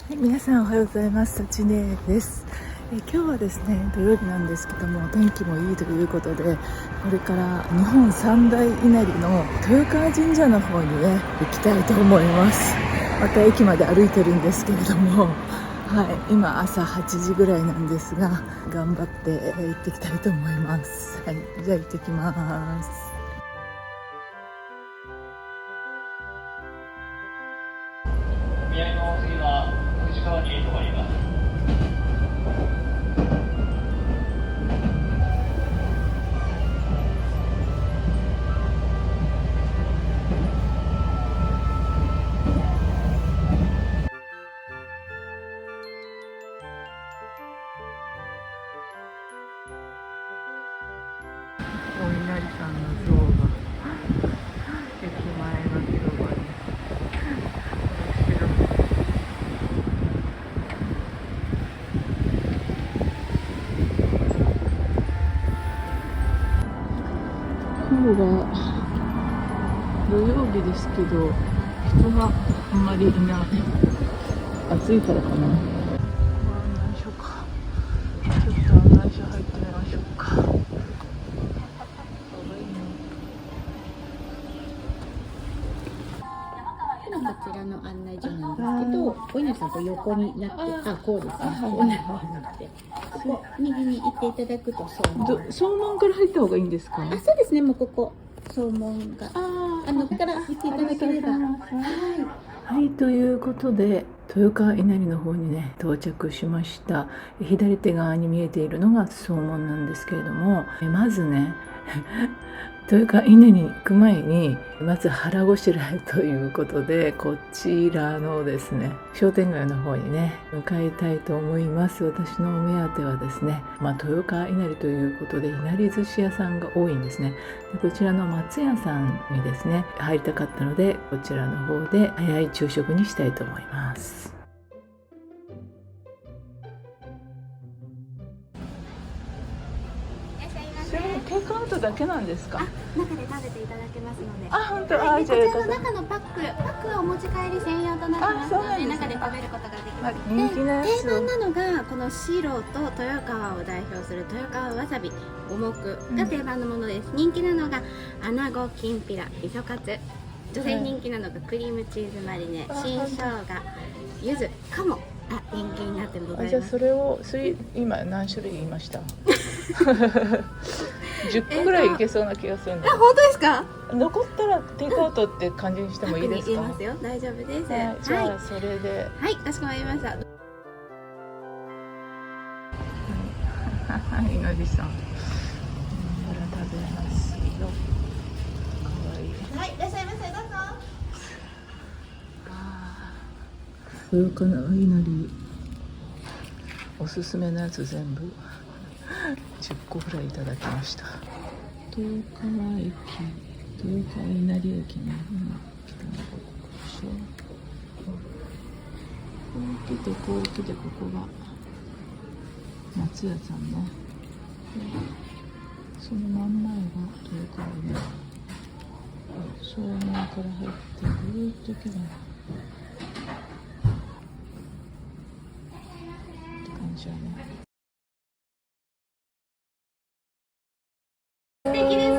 はい、皆さんおはようございます。幸姉です。今日はですね、土曜日なんですけども、天気もいいということで、これから日本三大稲荷の豊川神社の方にね、行きたいと思います。また駅まで歩いてるんですけれども、はい、今朝8時ぐらいなんですが、頑張って行ってきたいと思います。はい、じゃあ行ってきます。宮城の次は藤川に止まります。お稲荷さんの像が駅前の広場に今日が土曜日ですけど人があんまりいない。暑いからかな。ご案内所か。ちょっと案内所入ってみましょうか。こちらの案内所なんですけど、お稲荷さんこう横になって、こうですね。こうなって、ここ右に行っていただくと総門。総門から入った方がいいんですか？そうですね。もうここ総門がここから見ていただければ。はい、ということで豊川稲荷の方にね到着しました。左手側に見えているのが総門なんですけれども、まずね豊川稲荷に行く前にまず腹ごしらえということで、こちらのですね商店街の方にね向かいたいと思います。私のお目当てはですね、豊川稲荷ということでいなり寿司屋さんが多いんですね。でこちらの松屋さんにですね入りたかったので、こちらの方で早い昼食にしたいと思います。テイクアウトだけなんですか？中で食べていただけますので。本当。こちらの中のパックはお持ち帰り専用となってますので、中で食べることができます。人気のやつ定番なのがこの白と豊川を代表する豊川わさび五目が定番のものです。人気なのが穴子きんぴら味噌カツ、女性人気なのがクリームチーズマリネ、新生姜、柚子、鴨が人気になってございます。じゃあそれ今何種類言いました？10個ぐらいいけそうな気がするんで、本当ですか？残ったらテイクアウトって感じにしてもいいですか？言いますよ。大丈夫です。じゃあそれで、はい、かしこまりました。はい、のりさんから食べますよ。かわいい。はい、いらっしゃいませ。どうぞ。豊川稲荷おすすめのやつ全部10個ぐらいいただきました。豊川稲荷駅に今来たので、こう来てここが松屋さんね。その真ん前が豊川稲荷。正面から入ってぐーっと行けばって感じやね。素敵です。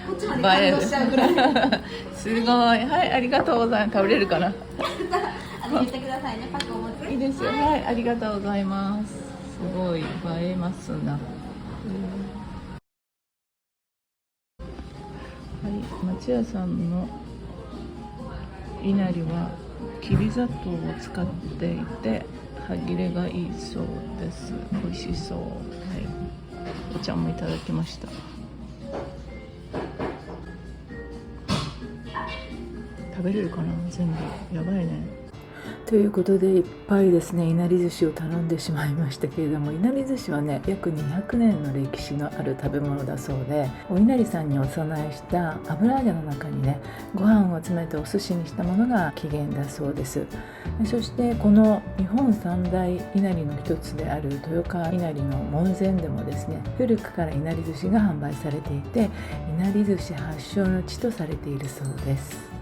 こっちまで感動しちゃうぐらい。すごい。はい、ありがとうございます。食べれるかな？言ってくださいね。パックお持ち。いいですよ。はい、ありがとうございます。すごい映えますな。はい、松屋さんの稲荷はきび砂糖を使っていて歯切れがいいそうです。美味しそう。はい、お茶もいただきました。食べれるかな？全部やばいね。ということでいっぱいですねいなり寿司を頼んでしまいましたけれども、いなり寿司はね約200年の歴史のある食べ物だそうで、お稲荷さんにお供えした油揚げの中にねご飯を詰めてお寿司にしたものが起源だそうです。そしてこの日本三大稲荷の一つである豊川稲荷の門前でもですね、古くからいなり寿司が販売されていて、いなり寿司発祥の地とされているそうです。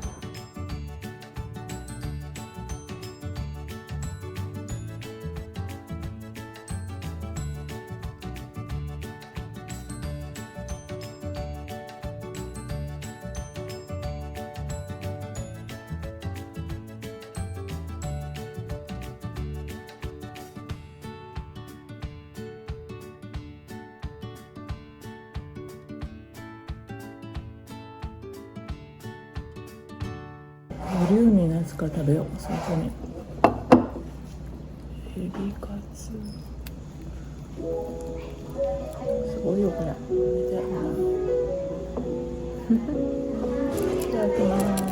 ボリューミーなやつから食べよう。最初にエビカツ、すごいよこれ。いただきます。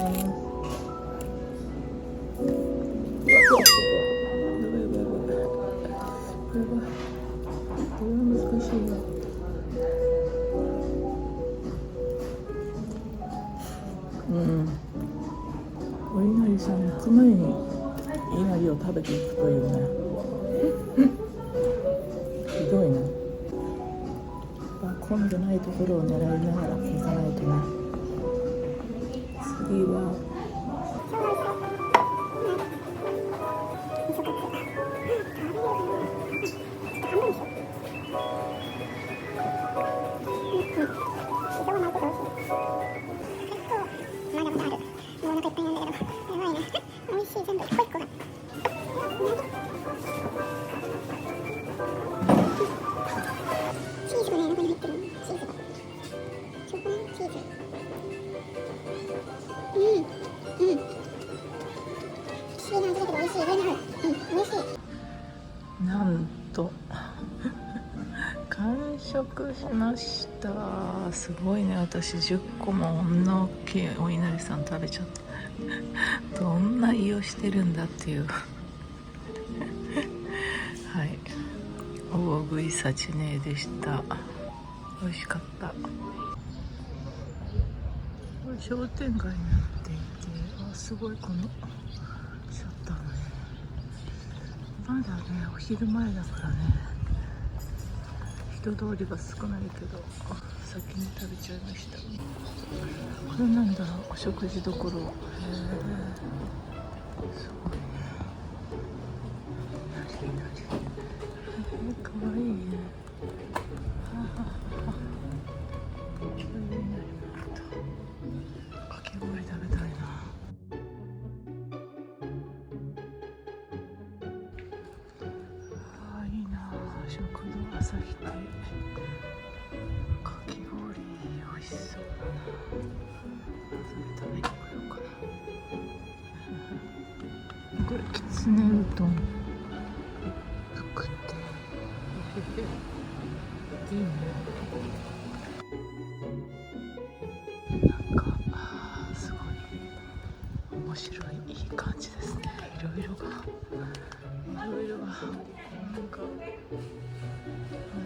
これは難しいよ。お稲荷さん行く前に稲荷を食べていくというね。ひどいね。混んでないところを狙いながら行かないとね。次はなんと完食しました。すごいね。私10個もこんな大きいお稲荷さん食べちゃった。どんな胃をしてるんだっていうはい、大食い幸ねでした。美味しかった。これ商店街になっていて、あ、すごいこのシャッターのね、まだねお昼前だからね、人通りが少ないけど先に食べちゃいました。これなんだろう、お食事どころ。すごいね。かわいいね。かき氷食べたいな。いいな。食堂朝日亭、かき氷美味しそうだな。それ食べに来ようかな。これきつねうどん作っていいね。なんかすごい面白い、いい感じですね。いろいろがなんか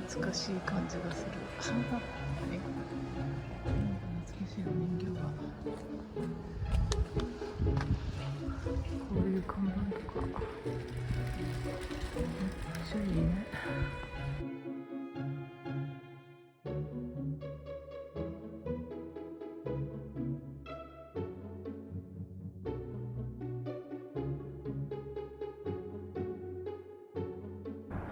懐かしい感じがする。懐かしいお人形が、こういう看板とかめっちゃいいね。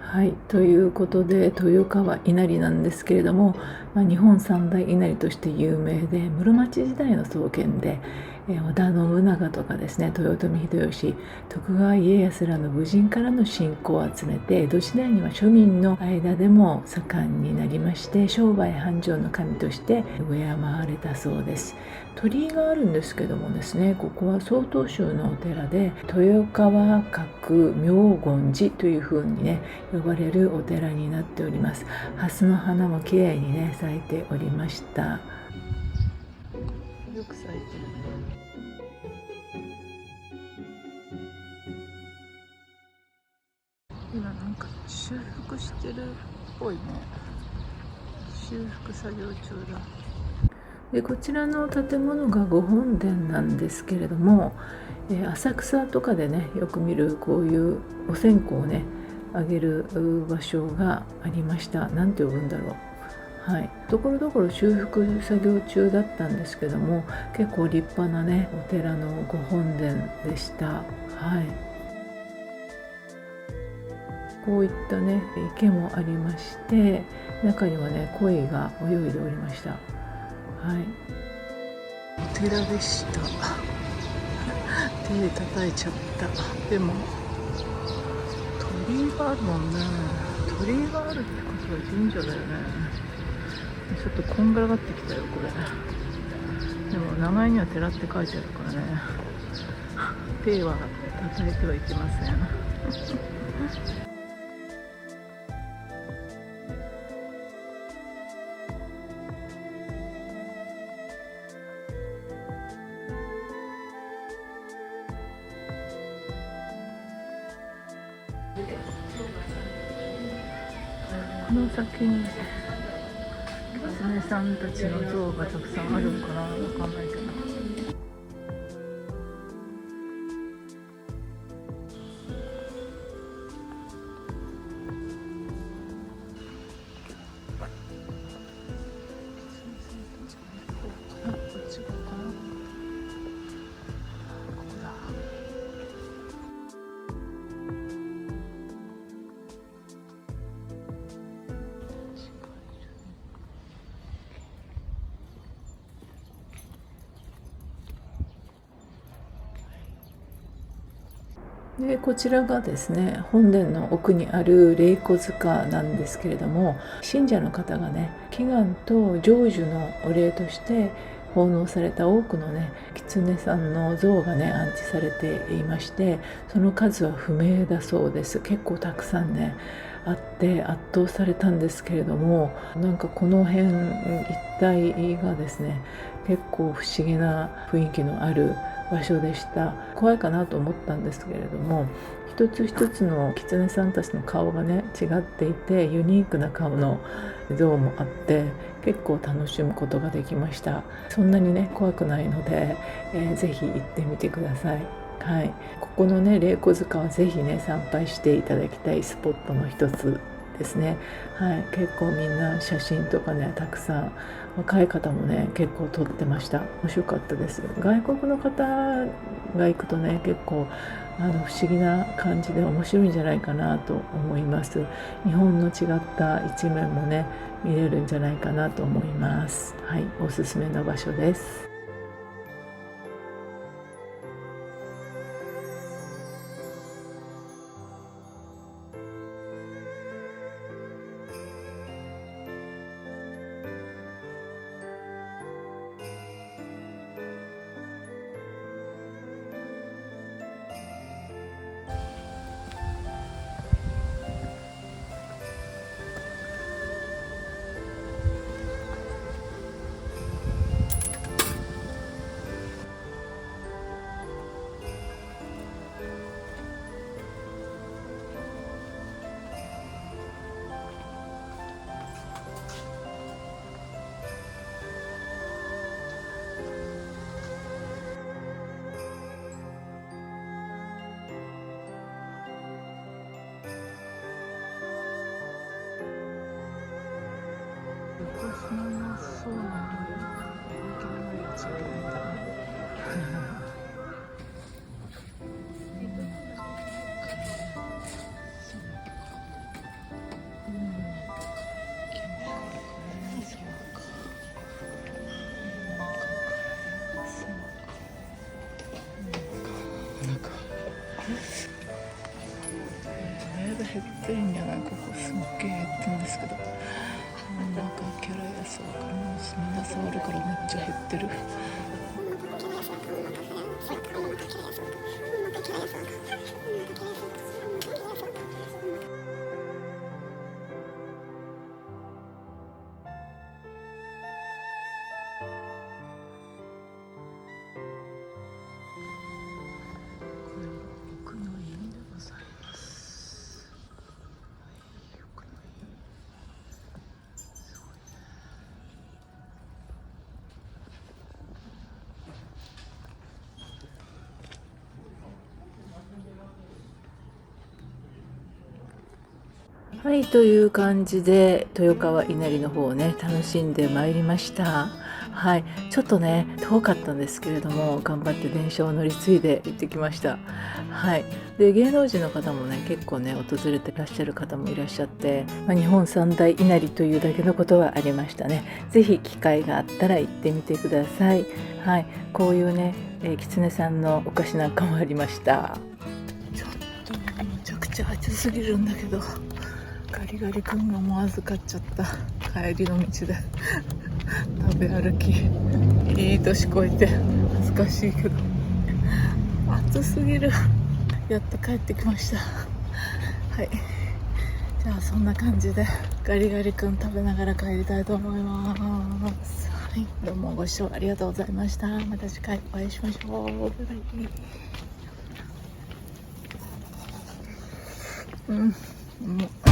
はい、ということで豊川稲荷なんですけれども、日本三大稲荷として有名で、室町時代の創建で、織田信長とかですね、豊臣秀吉、徳川家康らの武人からの信仰を集めて、江戸時代には庶民の間でも盛んになりまして、商売繁盛の神として敬われたそうです。鳥居があるんですけどもですね、ここは曹洞宗のお寺で、豊川閣妙厳寺という風にね呼ばれるお寺になっております。蓮の花もきれいにね咲いておりました。よく咲いてるね。今なんか修復してるっぽいね。修復作業中だ。でこちらの建物が御本殿なんですけれども、浅草とかでねよく見るこういうお線香をねあげる場所がありました。なんて呼ぶんだろう。はい、ところどころ修復作業中だったんですけども、結構立派なねお寺の御本殿でした。はい、こういったね池もありまして、中にはね鯉が泳いでおりました。はい、お寺でした。手で叩いちゃった。でも鳥居があるもんね。鳥居があるってことは神社だよね。ちょっとこんがらがってきたよこれ。でも名前には寺って書いてあるからね。手は叩いてはいけません。この先に狐さんたちの像がたくさんあるのかな、わかんないけど。あ、こっちかな。ここだ。でこちらがですね、本殿の奥にある霊子塚なんですけれども、信者の方がね、祈願と成就のお礼として奉納された多くのね、狐さんの像がね安置されていまして、その数は不明だそうです。結構たくさんねあって圧倒されたんですけれども、なんかこの辺一帯がですね、結構不思議な雰囲気のある場所でした。怖いかなと思ったんですけれども、一つ一つの狐さんたちの顔がね違っていて、ユニークな顔の像もあって結構楽しむことができました。そんなにね怖くないので、ぜひ行ってみてください。はい、ここのね霊子塚はぜひね参拝していただきたいスポットの一つですね。はい、結構みんな写真とかねたくさん、若い方もね結構撮ってました。面白かったです。外国の方が行くとね結構不思議な感じで面白いんじゃないかなと思います。日本の違った一面もね見れるんじゃないかなと思います。はい、おすすめの場所です。そうなのよ。減ってるんじゃない？ここすっげえ減ってるんですけど、なんかキャラやそうからもうみんな触るからめっちゃ減ってる。はい、という感じで豊川稲荷の方をね楽しんでまいりました。はい、ちょっとね遠かったんですけれども頑張って電車を乗り継いで行ってきました。はい、で芸能人の方もね結構ね訪れてらっしゃる方もいらっしゃって、日本三大稲荷というだけのことはありましたね。ぜひ機会があったら行ってみてください。はい、こういうね、狐さんのお菓子なんかもありました。ちょっとめちゃくちゃ暑すぎるんだけど、ガリガリ君がもう預かっちゃった。帰りの道で食べ歩きいい年こえて恥ずかしいけど暑暑すぎる。やっと帰ってきました。はい、じゃあそんな感じでガリガリ君食べながら帰りたいと思います。はい、どうもご視聴ありがとうございました。また次回お会いしましょう。バイバイ。もう